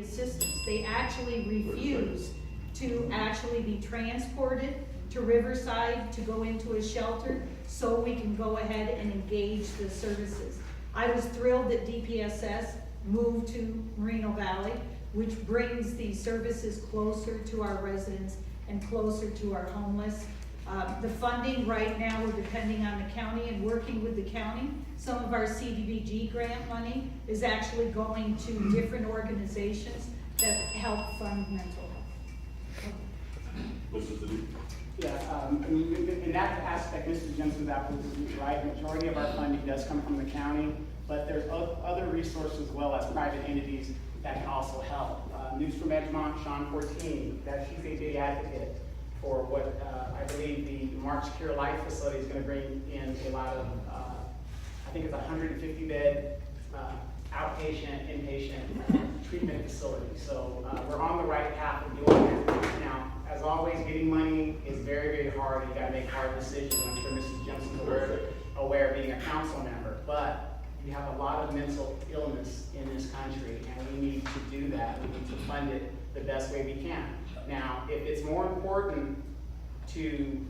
assistance. They actually refuse to actually be transported to Riverside to go into a shelter so we can go ahead and engage the services. I was thrilled that DPSS moved to Moreno Valley, which brings these services closer to our residents and closer to our homeless. The funding right now, we're depending on the county and working with the county. Some of our CDBG grant money is actually going to different organizations that help fund mental health. Mr. Sadiq? Yeah, in that aspect, Mr. Jensen's absolutely right. Majority of our funding does come from the county, but there's other resources as well as private entities that can also help. News from Edgemont, Sean 14, that she's a big advocate for what I believe the March Cure Life facility is going to bring in a lot of, I think it's 150 bed outpatient, inpatient treatment facility. So we're on the right path of doing it. Now, as always, getting money is very, very hard. You got to make hard decisions. I'm sure Mrs. Jensen's aware of being a council member, but you have a lot of mental illness in this country, and we need to do that. We need to fund it the best way we can. Now, if it's more important to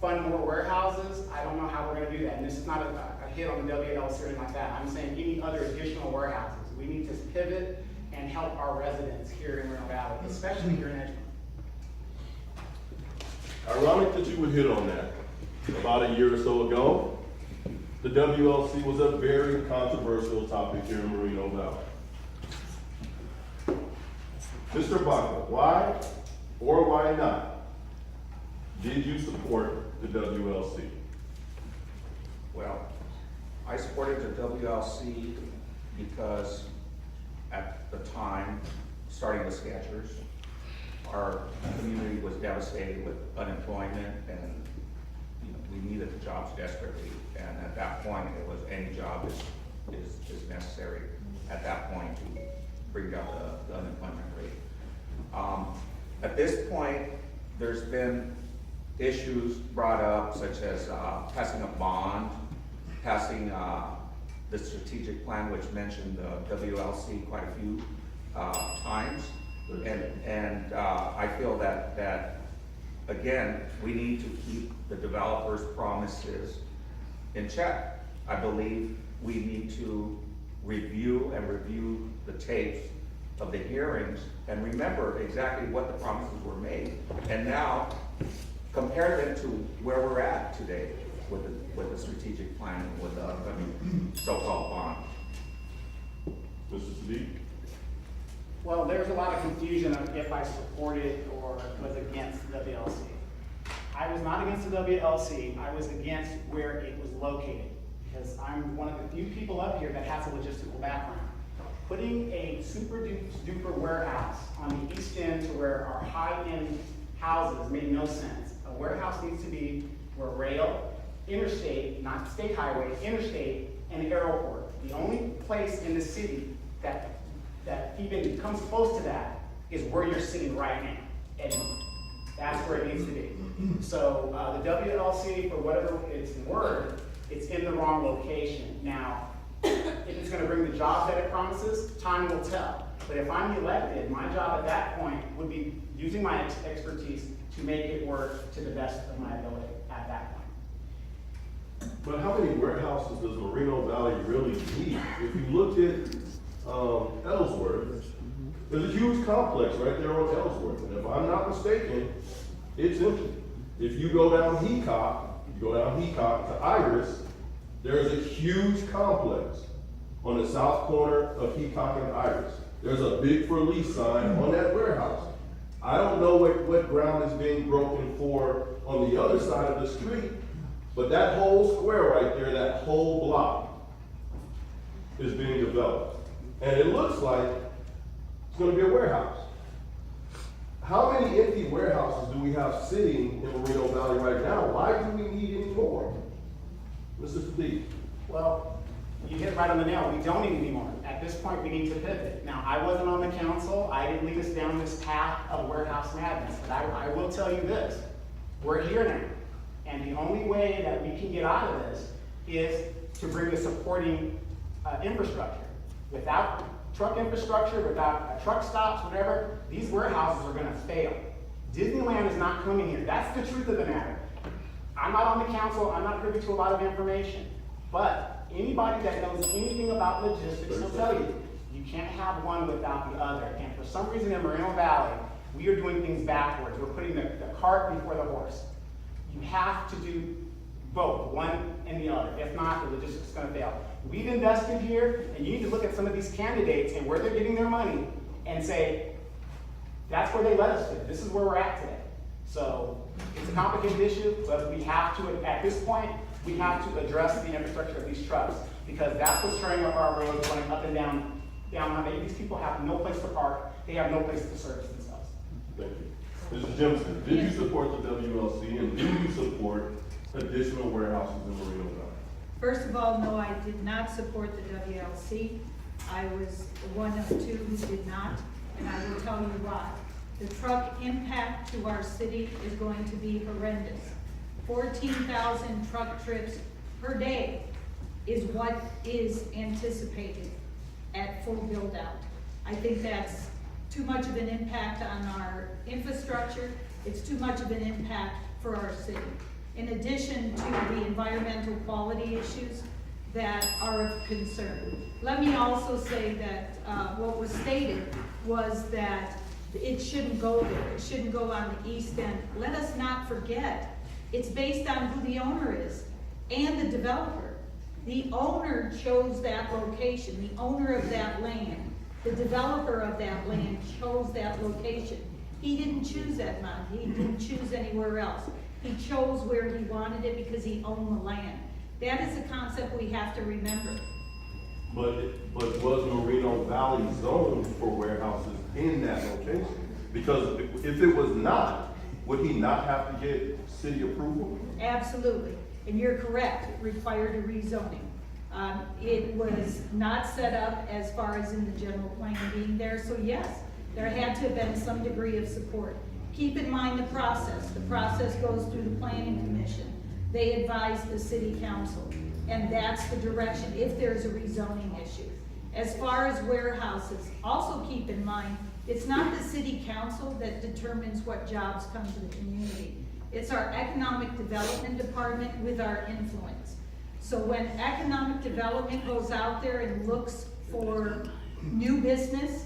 fund more warehouses, I don't know how we're going to do that. And this is not a hit on the WLC or anything like that. I'm saying any other additional warehouses. We need to pivot and help our residents here in Moreno Valley, especially here in Edgemont. Ironic that you would hit on that. About a year or so ago, the WLC was a very controversial topic here in Moreno Valley. Mr. Baca, why or why not did you support the WLC? Well, I supported the WLC because at the time, starting with Skechers, our community was devastated with unemployment, and we needed the jobs desperately. And at that point, it was any job is necessary at that point to bring down the unemployment rate. At this point, there's been issues brought up, such as passing a bond, passing the strategic plan, which mentioned the WLC quite a few times. And I feel that again, we need to keep the developers' promises in check. I believe we need to review the tapes of the hearings and remember exactly what the promises were made. And now compare them to where we're at today with the strategic plan and with the so-called bond. Mr. Sadiq? Well, there's a lot of confusion of if I supported or was against the WLC. I was not against the WLC, I was against where it was located, because I'm one of the few people up here that has a logistical background. Putting a super duper warehouse on the east end to where our high-end houses made no sense. A warehouse needs to be where rail, interstate, not state highway, interstate, and airport. The only place in the city that even comes close to that is where you're sitting right now, Edgemont. That's where it needs to be. So the WLC, for whatever it's worth, it's in the wrong location. Now, if it's going to bring the jobs that it promises, time will tell. But if I'm elected, my job at that point would be using my expertise to make it work to the best of my ability at that point. But how many warehouses does Moreno Valley really need? If you look at Ellsworth, there's a huge complex right there on Ellsworth, and if I'm not mistaken, it's empty. If you go down Heacock to Iris, there's a huge complex on the south corner of Heacock and Iris. There's a big for lease sign on that warehouse. I don't know what ground is being broken for on the other side of the street, but that whole square right there, that whole block is being developed. And it looks like it's going to be a warehouse. How many empty warehouses do we have sitting in Moreno Valley right now? Why do we need any more? Mr. Sadiq. Well, you hit right on the nail. We don't need any more. At this point, we need to pivot. Now, I wasn't on the council. I didn't lead us down this path of warehouse madness. But I will tell you this. We're here now. And the only way that we can get out of this is to bring the supporting infrastructure. Without truck infrastructure, without truck stops, whatever, these warehouses are gonna fail. Disneyland is not coming here. That's the truth of the matter. I'm not on the council, I'm not privy to a lot of information, but anybody that knows anything about logistics will tell you, you can't have one without the other. And for some reason in Moreno Valley, we are doing things backwards. We're putting the cart before the horse. You have to do both, one and the other. If not, the logistics is gonna fail. We've invested here, and you need to look at some of these candidates and where they're getting their money and say, that's where they led us to. This is where we're at today. So it's a complicated issue, but we have to, at this point, we have to address the infrastructure of these trucks, because that's what's tearing up our roads, running up and down Highway. These people have no place to park. They have no place to service themselves. Thank you. Mrs. Jimson, did you support the WLC, and do you support additional warehouses in Moreno Valley? First of all, no, I did not support the WLC. I was one of two who did not, and I will tell you why. The truck impact to our city is going to be horrendous. 14,000 truck trips per day is what is anticipated at full build out. I think that's too much of an impact on our infrastructure. It's too much of an impact for our city. In addition to the environmental quality issues that are of concern. Let me also say that what was stated was that it shouldn't go there. It shouldn't go on the east end. Let us not forget, it's based on who the owner is and the developer. The owner chose that location, the owner of that land. The developer of that land chose that location. He didn't choose Edgemont. He didn't choose anywhere else. He chose where he wanted it because he owned the land. That is a concept we have to remember. But was Moreno Valley zoned for warehouses in that location? Because if it was not, would he not have to get city approval? Absolutely, and you're correct, required a rezoning. It was not set up as far as in the general plan being there, so yes, there had to have been some degree of support. Keep in mind the process. The process goes through the planning commission. They advise the city council, and that's the direction if there's a rezoning issue. As far as warehouses, also keep in mind, it's not the city council that determines what jobs come to the community. It's our economic development department with our influence. So when economic development goes out there and looks for new business,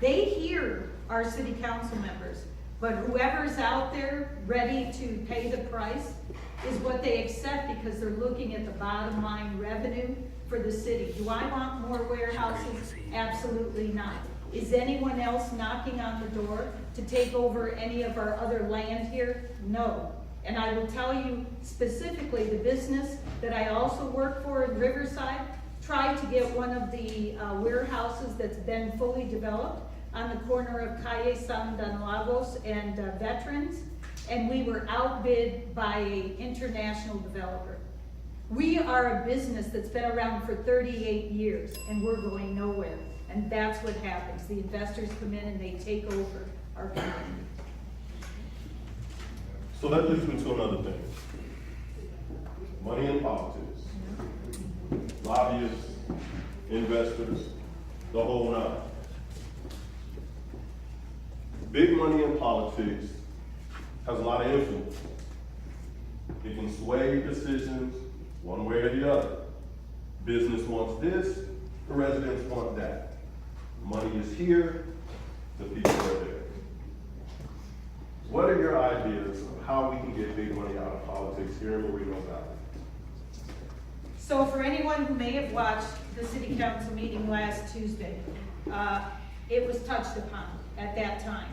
they hear our city council members. But whoever's out there ready to pay the price is what they accept, because they're looking at the bottom line revenue for the city. Do I want more warehouses? Absolutely not. Is anyone else knocking on the door to take over any of our other land here? No. And I will tell you specifically, the business that I also work for in Riverside tried to get one of the warehouses that's been fully developed on the corner of Calle San Lagos and Veterans, and we were outbid by an international developer. We are a business that's been around for 38 years, and we're going nowhere. And that's what happens. The investors come in and they take over our community. So that leads me to another thing. Money in politics. Lobbyists, investors, the whole nine. Big money in politics has a lot of influence. It can sway decisions one way or the other. Business wants this, the residents want that. Money is here, the people are there. What are your ideas of how we can get big money out of politics here in Moreno Valley? So for anyone who may have watched the city council meeting last Tuesday, it was touched upon at that time.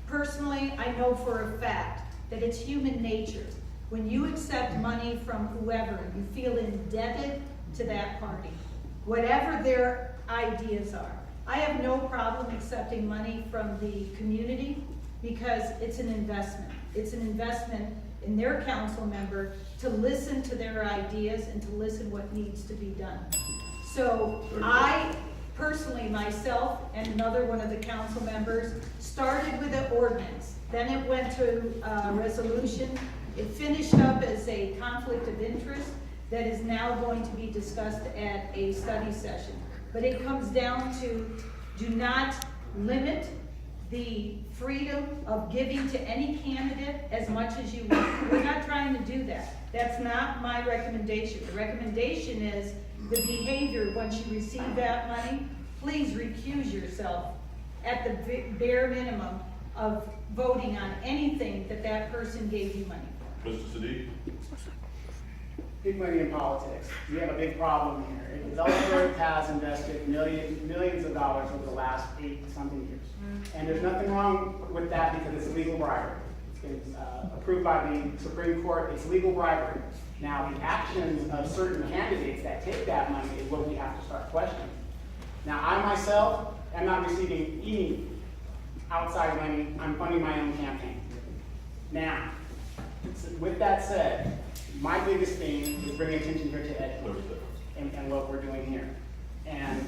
Personally, I know for a fact that it's human nature. When you accept money from whoever, you feel indebted to that party, whatever their ideas are. I have no problem accepting money from the community because it's an investment. It's an investment in their council member to listen to their ideas and to listen what needs to be done. So I personally, myself and another one of the council members, started with an ordinance. Then it went to a resolution. It finished up as a conflict of interest that is now going to be discussed at a study session. But it comes down to Do not limit the freedom of giving to any candidate as much as you want. We're not trying to do that. That's not my recommendation. The recommendation is the behavior, once you receive that money, please recuse yourself at the bare minimum of voting on anything that that person gave you money for. Mr. Sadiq? Big money in politics. We have a big problem here. Ellsworth has invested millions of dollars over the last 8-something years. And there's nothing wrong with that because it's legal bribery. It's been approved by the Supreme Court. It's legal bribery. Now, the actions of certain candidates that take that money is what we have to start questioning. Now, I myself am not receiving any outside money. I'm funding my own campaign. Now, with that said, my biggest thing is bringing attention here to Edgemont and what we're doing here. And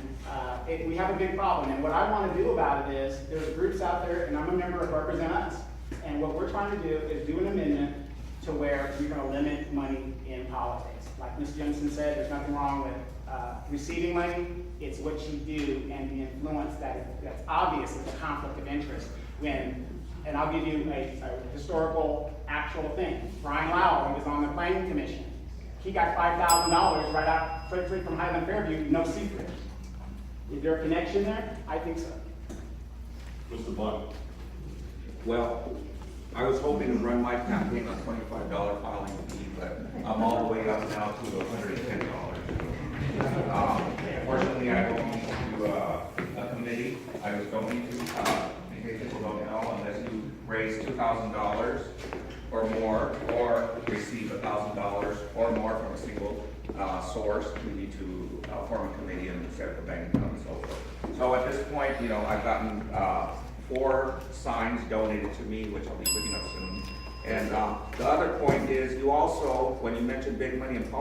we have a big problem. And what I want to do about it is, there's groups out there, and I'm a member of Represent Us. And what we're trying to do is do an amendment to where you're going to limit money in politics. Like Ms. Jensen said, there's nothing wrong with receiving money. It's what you do and the influence that's obvious is a conflict of interest. And I'll give you a historical, actual thing. Brian Lowell, he was on the Planning Commission. He got $5,000 right out straight from Highland Fairview, no secret. Is there a connection there? I think so. Mr. Blunt? Well, I was hoping to run my campaign on $25 filing fee, but I'm all the way up now to $110. Fortunately, I don't need to do a committee. I was going to, in case people don't know, unless you raise $2,000 or more, or receive $1,000 or more from a single source, you need to form a committee and set up a bank account and so forth. So at this point, you know, I've gotten 4 signs donated to me, which I'll be picking up soon. And the other point is, you also, when you mentioned big money in politics,